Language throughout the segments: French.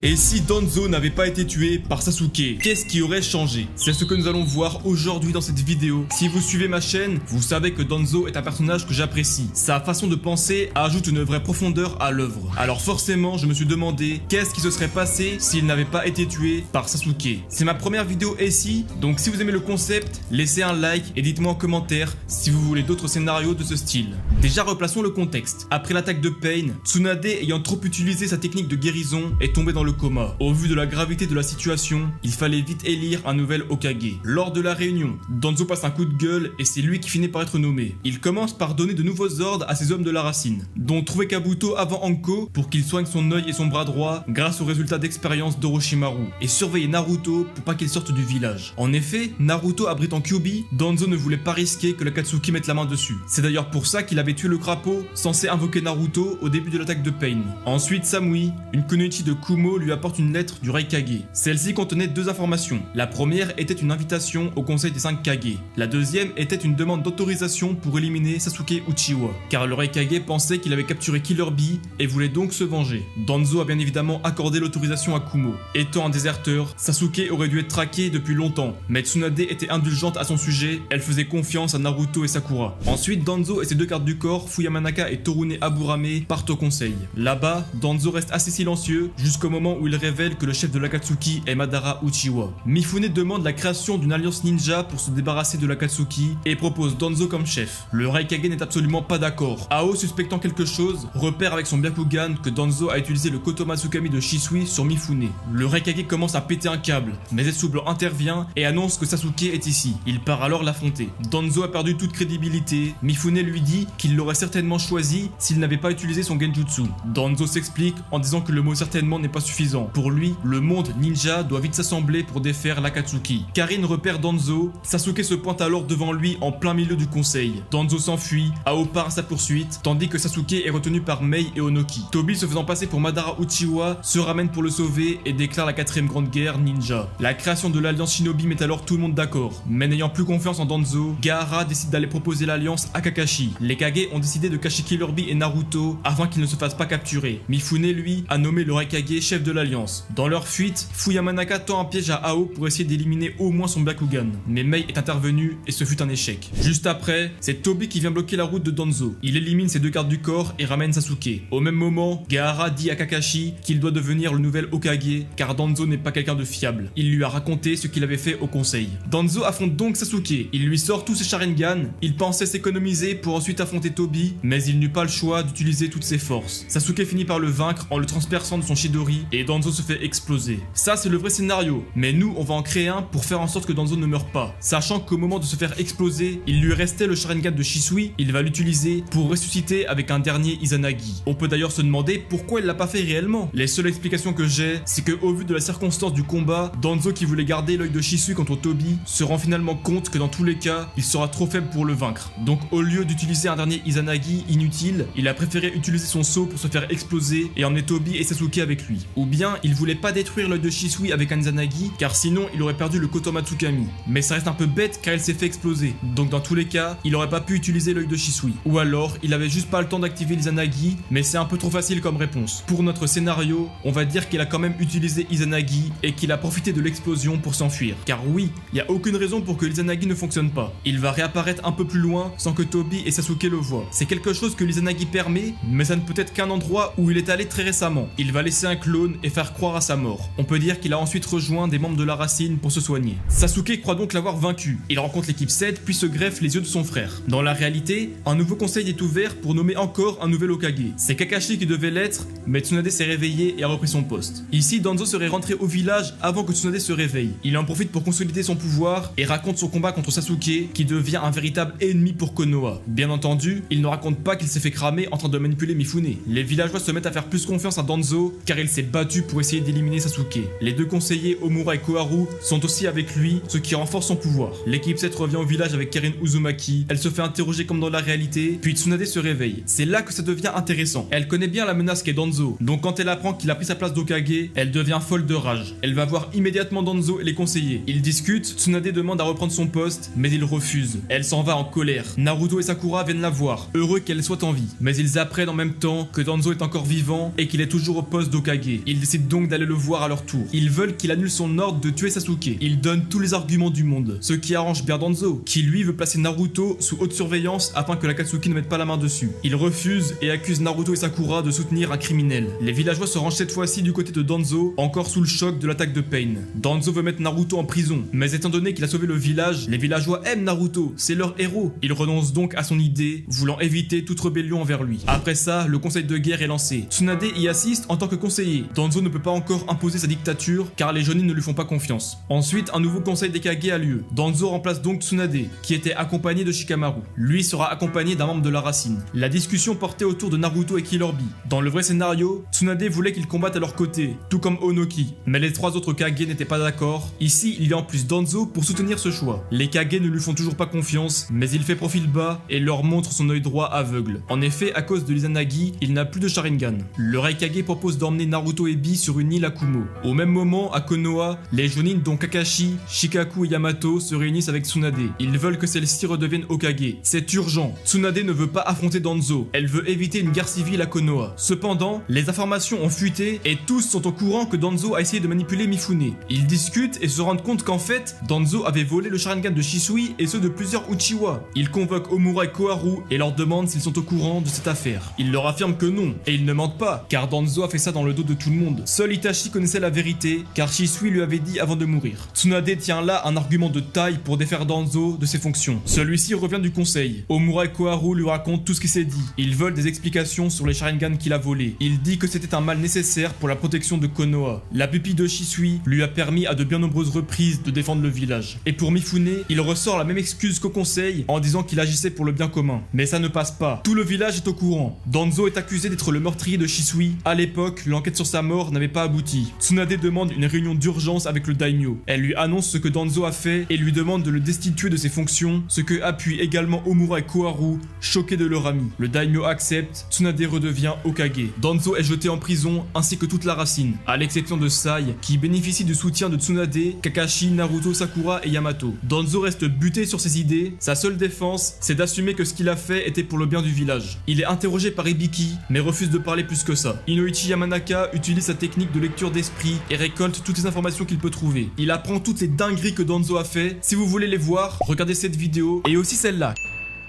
Et si Danzo n'avait pas été tué par Sasuke, qu'est-ce qui aurait changé? C'est ce que nous allons voir aujourd'hui dans cette vidéo. Si vous suivez ma chaîne, vous savez que Danzo est un personnage que j'apprécie. Sa façon de penser ajoute une vraie profondeur à l'œuvre. Alors forcément, je me suis demandé qu'est-ce qui se serait passé s'il n'avait pas été tué par Sasuke. C'est ma première vidéo ici, donc si vous aimez le concept, laissez un like et dites-moi en commentaire si vous voulez d'autres scénarios de ce style. Déjà replaçons le contexte. Après l'attaque de Pain, Tsunade ayant trop utilisé sa technique de guérison est tombé dans le coma. Au vu de la gravité de la situation, il fallait vite élire un nouvel Hokage. Lors de la réunion, Danzo passe un coup de gueule et c'est lui qui finit par être nommé. Il commence par donner de nouveaux ordres à ses hommes de la racine, dont trouver Kabuto avant Anko pour qu'il soigne son œil et son bras droit grâce aux résultats d'expérience d'Orochimaru, et surveiller Naruto pour pas qu'il sorte du village. En effet, Naruto abrite en Kyuubi, Danzo ne voulait pas risquer que l'Akatsuki mette la main dessus. C'est d'ailleurs pour ça qu'il avait tué le crapaud censé invoquer Naruto au début de l'attaque de Pain. Ensuite, Samui, une kunoichi de Kumo, lui apporte une lettre du Raikage. Celle-ci contenait deux informations. La première était une invitation au conseil des 5 Kage. La deuxième était une demande d'autorisation pour éliminer Sasuke Uchiwa, car le Raikage pensait qu'il avait capturé Killer Bee et voulait donc se venger. Danzo a bien évidemment accordé l'autorisation à Kumo. Étant un déserteur, Sasuke aurait dû être traqué depuis longtemps, mais Tsunade était indulgente à son sujet, elle faisait confiance à Naruto et Sakura. Ensuite, Danzo et ses deux gardes du corps, Fuyamanaka et Torune Aburame, partent au conseil. Là-bas, Danzo reste assez silencieux jusqu'au moment où il révèle que le chef de l'Akatsuki est Madara Uchiwa. Mifune demande la création d'une alliance ninja pour se débarrasser de l'Akatsuki et propose Danzo comme chef. Le Raikage n'est absolument pas d'accord. Ao, suspectant quelque chose, repère avec son Byakugan que Danzo a utilisé le Kotomatsukami de Shisui sur Mifune. Le Raikage commence à péter un câble, mais Zetsu Blanc intervient et annonce que Sasuke est ici. Il part alors l'affronter. Danzo a perdu toute crédibilité. Mifune lui dit qu'il l'aurait certainement choisi s'il n'avait pas utilisé son Genjutsu. Danzo s'explique en disant que le mot certainement n'est pas suffisant. Pour lui, le monde ninja doit vite s'assembler pour défaire l'Akatsuki. Karin repère Danzo, Sasuke se pointe alors devant lui en plein milieu du conseil. Danzo s'enfuit, Ao part à sa poursuite, tandis que Sasuke est retenu par Mei et Onoki. Tobi, se faisant passer pour Madara Uchiwa, se ramène pour le sauver et déclare la 4ème grande guerre ninja. La création de l'alliance Shinobi met alors tout le monde d'accord, mais n'ayant plus confiance en Danzo, Gaara décide d'aller proposer l'alliance à Kakashi. Les Kage ont décidé de cacher Killer Bee et Naruto afin qu'ils ne se fassent pas capturer. Mifune, lui, a nommé le Raikage chef de l'alliance. Dans leur fuite, Fuyamanaka tend un piège à Ao pour essayer d'éliminer au moins son Byakugan, mais Mei est intervenu et ce fut un échec. Juste après, c'est Tobi qui vient bloquer la route de Danzo. Il élimine ses deux gardes du corps et ramène Sasuke. Au même moment, Gaara dit à Kakashi qu'il doit devenir le nouvel Hokage car Danzo n'est pas quelqu'un de fiable. Il lui a raconté ce qu'il avait fait au conseil. Danzo affronte donc Sasuke. Il lui sort tous ses Sharingan. Il pensait s'économiser pour ensuite affronter Tobi, mais il n'eut pas le choix d'utiliser toutes ses forces. Sasuke finit par le vaincre en le transperçant de son Chidori et Danzo se fait exploser. Ça, c'est le vrai scénario, mais nous on va en créer un pour faire en sorte que Danzo ne meure pas. Sachant qu'au moment de se faire exploser, il lui restait le Sharingan de Shisui, il va l'utiliser pour ressusciter avec un dernier Izanagi. On peut d'ailleurs se demander pourquoi il l'a pas fait réellement. Les seules explications que j'ai, c'est que au vu de la circonstance du combat, Danzo qui voulait garder l'œil de Shisui contre Tobi se rend finalement compte que dans tous les cas, il sera trop faible pour le vaincre. Donc au lieu d'utiliser un dernier Izanagi inutile, il a préféré utiliser son sceau pour se faire exploser et emmener Tobi et Sasuke avec lui. Ou bien il voulait pas détruire l'œil de Shisui avec un Izanagi car sinon il aurait perdu le Kotomatsukami. Mais ça reste un peu bête car il s'est fait exploser. Donc dans tous les cas, il aurait pas pu utiliser l'œil de Shisui. Ou alors, il avait juste pas le temps d'activer l'Izanagi, mais c'est un peu trop facile comme réponse. Pour notre scénario, on va dire qu'il a quand même utilisé Izanagi et qu'il a profité de l'explosion pour s'enfuir. Car oui, il y a aucune raison pour que l'Izanagi ne fonctionne pas. Il va réapparaître un peu plus loin sans que Tobi et Sasuke le voient. C'est quelque chose que l'Izanagi permet, mais ça ne peut être qu'un endroit où il est allé très récemment. Il va laisser un clone et faire croire à sa mort. On peut dire qu'il a ensuite rejoint des membres de la racine pour se soigner. Sasuke croit donc l'avoir vaincu. Il rencontre l'équipe 7 puis se greffe les yeux de son frère. Dans la réalité, un nouveau conseil est ouvert pour nommer encore un nouvel Hokage. C'est Kakashi qui devait l'être, mais Tsunade s'est réveillé et a repris son poste. Ici, Danzo serait rentré au village avant que Tsunade se réveille. Il en profite pour consolider son pouvoir et raconte son combat contre Sasuke qui devient un véritable ennemi pour Konoha. Bien entendu, il ne raconte pas qu'il s'est fait cramer en train de manipuler Mifune. Les villageois se mettent à faire plus confiance à Danzo car il s'est battu pour essayer d'éliminer Sasuke. Les deux conseillers Omura et Koharu sont aussi avec lui, ce qui renforce son pouvoir. L'équipe 7 revient au village avec Karin Uzumaki, elle se fait interroger comme dans la réalité, puis Tsunade se réveille. C'est là que ça devient intéressant. Elle connaît bien la menace qu'est Danzo, donc quand elle apprend qu'il a pris sa place d'Hokage, elle devient folle de rage. Elle va voir immédiatement Danzo et les conseillers. Ils discutent, Tsunade demande à reprendre son poste, mais il refuse. Elle s'en va en colère. Naruto et Sakura viennent la voir, heureux qu'elle soit en vie. Mais ils apprennent en même temps que Danzo est encore vivant et qu'il est toujours au poste d'Hokage. Ils décident donc d'aller le voir à leur tour. Ils veulent qu'il annule son ordre de tuer Sasuke. Ils donnent tous les arguments du monde, ce qui arrange bien Danzo, qui lui veut placer Naruto sous haute surveillance afin que l'Akatsuki ne mette pas la main dessus. Il refuse et accuse Naruto et Sakura de soutenir un criminel. Les villageois se rangent cette fois-ci du côté de Danzo, encore sous le choc de l'attaque de Pain. Danzo veut mettre Naruto en prison, mais étant donné qu'il a sauvé le village, les villageois aiment Naruto, c'est leur héros. Il renonce donc à son idée, voulant éviter toute rébellion envers lui. Après ça, le conseil de guerre est lancé. Tsunade y assiste en tant que conseiller. Danzo ne peut pas encore imposer sa dictature, car les Jonin ne lui font pas confiance. Ensuite, un nouveau conseil des Kage a lieu. Danzo remplace donc Tsunade, qui était accompagné de Shikamaru. Lui sera accompagné d'un membre de la racine. La discussion portait autour de Naruto et Killer Bee. Dans le vrai scénario, Tsunade voulait qu'ils combattent à leur côté, tout comme Onoki. Mais les trois autres Kage n'étaient pas d'accord. Ici, il y a en plus Danzo pour soutenir ce choix. Les Kage ne lui font toujours pas confiance, mais il fait profil bas et leur montre son œil droit aveugle. En effet, à cause de l'Izanagi, il n'a plus de Sharingan. Le Raikage propose d'emmener Naruto et Bee sur une île à Kumo. Au même moment, à Konoha, les Jonin dont Kakashi, Shikaku et Yamato se réunissent avec Tsunade. Ils veulent que celle-ci redevienne Hokage. C'est urgent. Tsunade ne veut pas affronter Danzo. Elle veut éviter une guerre civile à Konoha. Cependant, les informations ont fuité et tous sont au courant que Danzo a essayé de manipuler Mifune. Ils discutent et se rendent compte qu'en fait, Danzo avait volé le Sharingan de Shisui et ceux de plusieurs Uchiwa. Ils convoquent Omura et Koharu et leur demandent s'ils sont au courant de cette affaire. Ils leur affirment que non, et ils ne mentent pas, car Danzo a fait ça dans le dos de tout le monde. Seul Itachi connaissait la vérité, car Shisui lui avait dit avant de mourir. Tsunade tient là un argument de taille pour défaire Danzo de ses fonctions. Celui-ci revient du conseil. Omura et Koharu lui racontent tout ce qui s'est dit. Ils veulent des explications sur les Sharingan qu'il a volés. Il dit que c'était un mal nécessaire pour la protection de Konoha. La pupille de Shisui lui a permis à de bien nombreuses reprises de défendre le village. Et pour Mifune, il ressort la même excuse qu'au conseil en disant qu'il agissait pour le bien commun. Mais ça ne passe pas. Tout le village est au courant. Danzo est accusé d'être le meurtrier de Shisui. À l'époque, l'enquête sur sa mort n'avait pas abouti. Tsunade demande une réunion d'urgence avec le daimyo. Elle lui annonce ce que Danzo a fait et lui demande de le destituer de ses fonctions, ce que appuient également Omura et Koharu, choqués de leur ami. Le daimyo accepte, Tsunade redevient Hokage. Danzo est jeté en prison ainsi que toute la racine, à l'exception de Sai, qui bénéficie du soutien de Tsunade, Kakashi, Naruto, Sakura et Yamato. Danzo reste buté sur ses idées, sa seule défense, c'est d'assumer que ce qu'il a fait était pour le bien du village. Il est interrogé par Ibiki, mais refuse de parler plus que ça. Inoichi Yamanaka utilise sa technique de lecture d'esprit et récolte toutes les informations qu'il peut trouver. Il apprend toutes les dingueries que Danzo a fait. Si vous voulez les voir, regardez cette vidéo et aussi celle-là.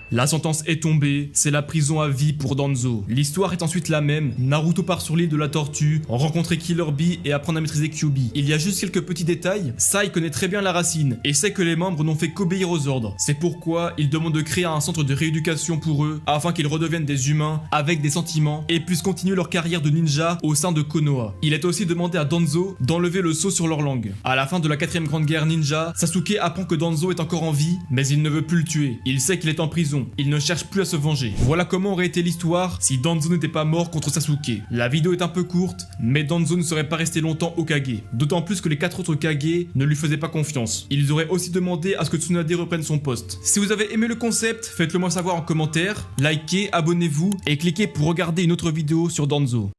La sentence est tombée, c'est la prison à vie pour Danzo. L'histoire est ensuite la même, Naruto part sur l'île de la tortue, rencontrer Killer Bee et apprendre à maîtriser Kyuubi. Il y a juste quelques petits détails, Sai connaît très bien la racine et sait que les membres n'ont fait qu'obéir aux ordres. C'est pourquoi il demande de créer un centre de rééducation pour eux, afin qu'ils redeviennent des humains avec des sentiments et puissent continuer leur carrière de ninja au sein de Konoha. Il est aussi demandé à Danzo d'enlever le sceau sur leur langue. À la fin de la 4ème grande guerre ninja, Sasuke apprend que Danzo est encore en vie, mais il ne veut plus le tuer. Il sait qu'il est en prison. Il ne cherche plus à se venger. Voilà comment aurait été l'histoire si Danzo n'était pas mort contre Sasuke. La vidéo est un peu courte, mais Danzo ne serait pas resté longtemps Hokage. D'autant plus que les 4 autres Kage ne lui faisaient pas confiance. Ils auraient aussi demandé à ce que Tsunade reprenne son poste. Si vous avez aimé le concept, faites-le moi savoir en commentaire, likez, abonnez-vous et cliquez pour regarder une autre vidéo sur Danzo.